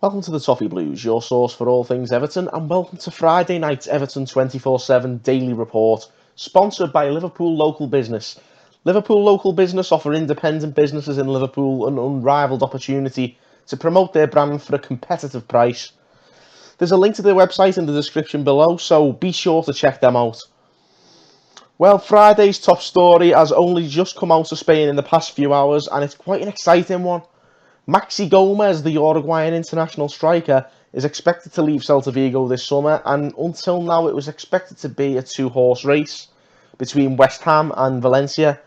Welcome to the Toffee Blues, your source for all things Everton, and welcome to Friday night's Everton 24/7 Daily Report, sponsored by Liverpool Local Business. Liverpool Local Business offer independent businesses in Liverpool an unrivaled opportunity to promote their brand for a competitive price. There's a link to their website in the description below, so be sure to check them out. Well, Friday's top story has only just come out of Spain in the past few hours, and it's quite an exciting one. Maxi, the Uruguayan international striker, is expected to leave Celta Vigo this summer, and until now it was expected to be a two-horse race between West Ham and Valencia.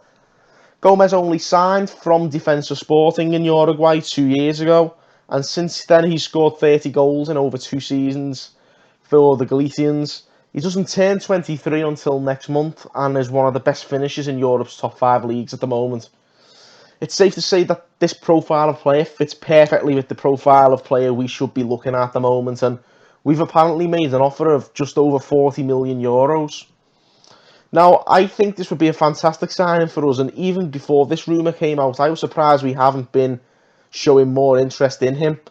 Gomez only signed from Defensa Sporting in Uruguay 2 years ago, and since then he's scored 30 goals in over 2 seasons for the Galicians. He doesn't turn 23 until next month and is one of the best finishers in Europe's top 5 leagues at the moment. It's safe to say that this profile of player fits perfectly with the profile of player we should be looking at the moment, and we've apparently made an offer of just over €40 million. Now, I think this would be a fantastic signing for us, and even before this rumour came out, I was surprised we haven't been showing more interest in him.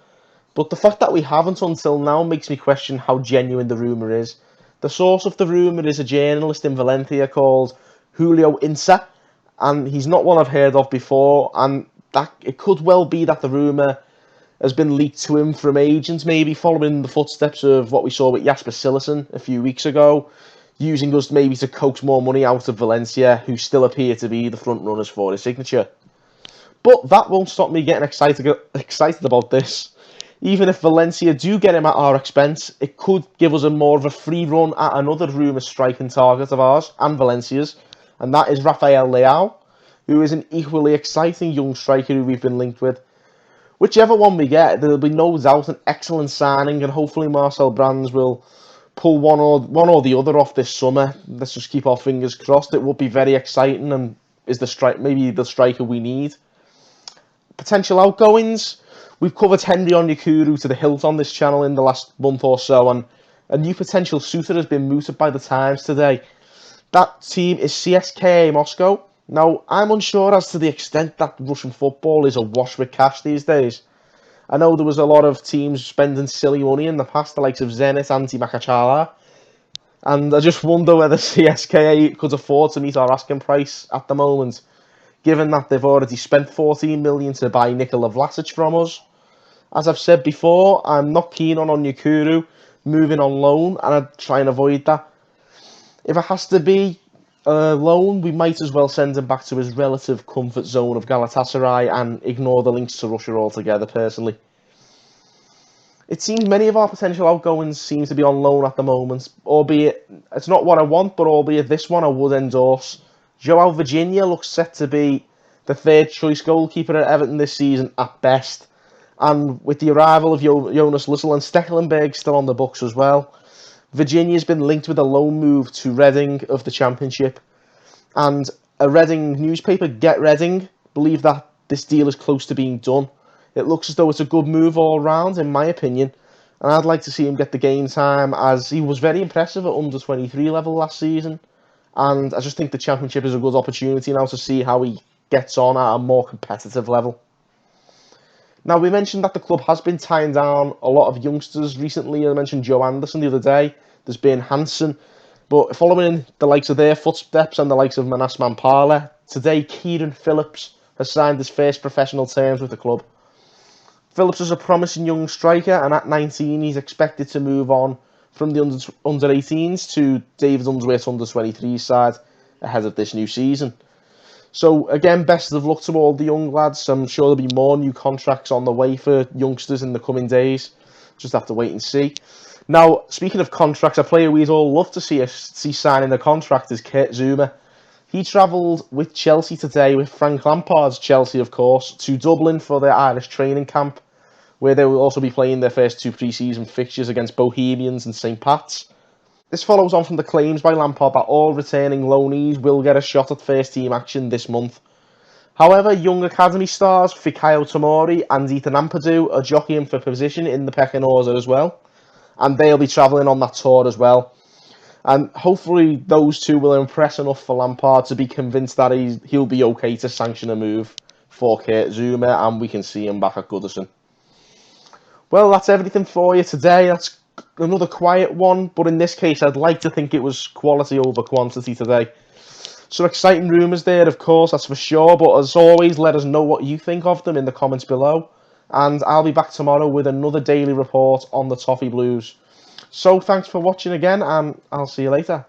But the fact that we haven't until now makes me question how genuine the rumour is. The source of the rumour is a journalist in Valencia called Julio Insa, and he's not one I've heard of before, and that it could well be that the rumour has been leaked to him from agents, maybe following the footsteps of what we saw with Jasper Cillessen a few weeks ago, using us maybe to coax more money out of Valencia, who still appear to be the front runners for his signature. But that won't stop me getting excited about this. Even if Valencia do get him at our expense, it could give us a more of a free run at another rumoured striking target of ours and Valencia's, and that is Rafael Leao, who is an equally exciting young striker who we've been linked with. Whichever one we get, there'll be no doubt an excellent signing, and hopefully Marcel Brands will pull one or the other off this summer. Let's just keep our fingers crossed. It would be very exciting, and is maybe the striker we need. Potential outgoings. We've covered Henry Onyekuru to the hilt on this channel in the last month or so, and a new potential suitor has been mooted by the Times today. That team is CSKA Moscow. Now, I'm unsure as to the extent that Russian football is awash with cash these days. I know there was a lot of teams spending silly money in the past, the likes of Zenit, Anti-Makachala, and I just wonder whether CSKA could afford to meet our asking price at the moment, given that they've already spent 14 million to buy Nikola Vlasic from us. As I've said before, I'm not keen on Onyekuru moving on loan, and I'd try and avoid that. If it has to be a loan, we might as well send him back to his relative comfort zone of Galatasaray and ignore the links to Russia altogether, personally. It seems many of our potential outgoings seem to be on loan at the moment, albeit it's not what I want, but albeit this one I would endorse. João Virginia looks set to be the third choice goalkeeper at Everton this season at best, and with the arrival of Jonas Lissel and Stekelenburg still on the books as well, Virginia's been linked with a loan move to Reading of the Championship, and a Reading newspaper, Get Reading, believe that this deal is close to being done. It looks as though it's a good move all round, in my opinion, and I'd like to see him get the game time, as he was very impressive at under-23 level last season, and I just think the Championship is a good opportunity now to see how he gets on at a more competitive level. Now, we mentioned that the club has been tying down a lot of youngsters recently. I mentioned Joe Anderson the other day. There's been Hansen. But following the likes of their footsteps and the likes of Manas Mampala, today Kieran Phillips has signed his first professional terms with the club. Phillips is a promising young striker, and at 19 he's expected to move on from the under-18s to David Unsworth's under-23 side ahead of this new season. So again, best of luck to all the young lads. I'm sure there'll be more new contracts on the way for youngsters in the coming days. Just have to wait and see. Now, speaking of contracts, a player we'd all love to see signing a contract is Kurt Zouma. He travelled with Chelsea today, with Frank Lampard's Chelsea, of course, to Dublin for their Irish training camp, where they will also be playing their first 2 pre-season fixtures against Bohemians and St. Pat's. This follows on from the claims by Lampard that all returning loanees will get a shot at first-team action this month. However, young academy stars Fikayo Tomori and Ethan Ampadu are jockeying for position in the pecking order as well, and they'll be travelling on that tour as well. And hopefully those two will impress enough for Lampard to be convinced that he'll be okay to sanction a move for Kurt Zouma, and we can see him back at Goodison. Well, that's everything for you today. That's another quiet one, but in this case, I'd like to think it was quality over quantity today. Some exciting rumours there, of course, that's for sure. But as always, let us know what you think of them in the comments below. And I'll be back tomorrow with another daily report on the Toffee Blues. So thanks for watching again, and I'll see you later.